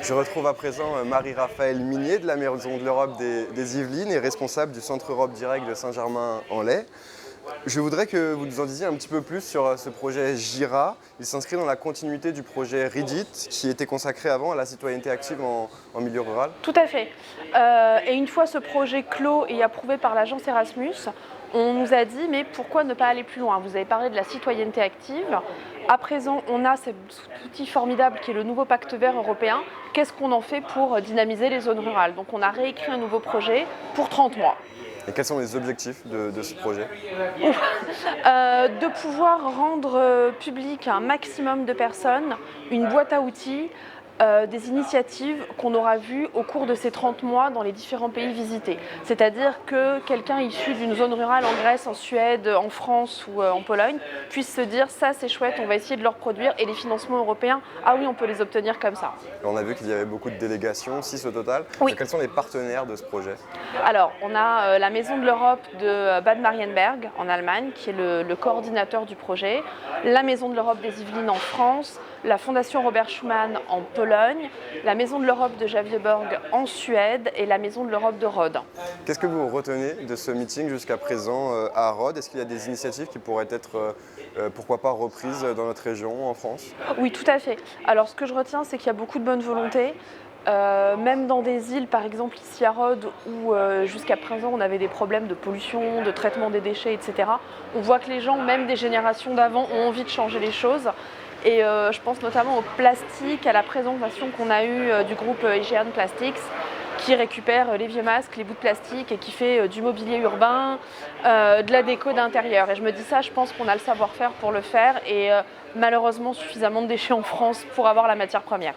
Je retrouve à présent Marie-Raphaëlle Minier de la Maison de l'Europe des Yvelines et responsable du Centre Europe Direct de Saint-Germain-en-Laye. Je voudrais que vous nous en disiez un petit peu plus sur ce projet JIRA. Il s'inscrit dans la continuité du projet REDIT qui était consacré avant à la citoyenneté active en milieu rural. Tout à fait. Et une fois ce projet clos et approuvé par l'agence Erasmus, on nous a dit mais pourquoi ne pas aller plus loin? Vous avez parlé de la citoyenneté active. À présent, on a cet outil formidable qui est le nouveau pacte vert européen. Qu'est-ce qu'on en fait pour dynamiser les zones rurales? Donc on a réécrit un nouveau projet pour 30 mois. Et quels sont les objectifs de ce projet? De pouvoir rendre public à un maximum de personnes une boîte à outils, des initiatives qu'on aura vues au cours de ces 30 mois dans les différents pays visités. C'est-à-dire que quelqu'un issu d'une zone rurale en Grèce, en Suède, en France ou en Pologne puisse se dire ça c'est chouette, on va essayer de le reproduire et les financements européens, ah oui on peut les obtenir comme ça. On a vu qu'il y avait beaucoup de délégations, 6 au total. Oui. Quels sont les partenaires de ce projet? Alors on a la Maison de l'Europe de Bad Marienberg en Allemagne qui est le coordinateur du projet, la Maison de l'Europe des Yvelines en France, la Fondation Robert Schuman en Pologne, la Maison de l'Europe de Javieborg en Suède et la Maison de l'Europe de Rhodes. Qu'est-ce que vous retenez de ce meeting jusqu'à présent à Rhodes? Est-ce qu'il y a des initiatives qui pourraient être, pourquoi pas, reprises dans notre région, en France? Oui, tout à fait. Alors ce que je retiens, c'est qu'il y a beaucoup de bonne volonté. Même dans des îles, par exemple ici à Rhodes, où jusqu'à présent on avait des problèmes de pollution, de traitement des déchets, etc. On voit que les gens, même des générations d'avant, ont envie de changer les choses. Et je pense notamment au plastique, à la présentation qu'on a eue du groupe Aegean Plastics, qui récupère les vieux masques, les bouts de plastique et qui fait du mobilier urbain, de la déco d'intérieur. Et je me dis ça, je pense qu'on a le savoir-faire pour le faire et malheureusement suffisamment de déchets en France pour avoir la matière première.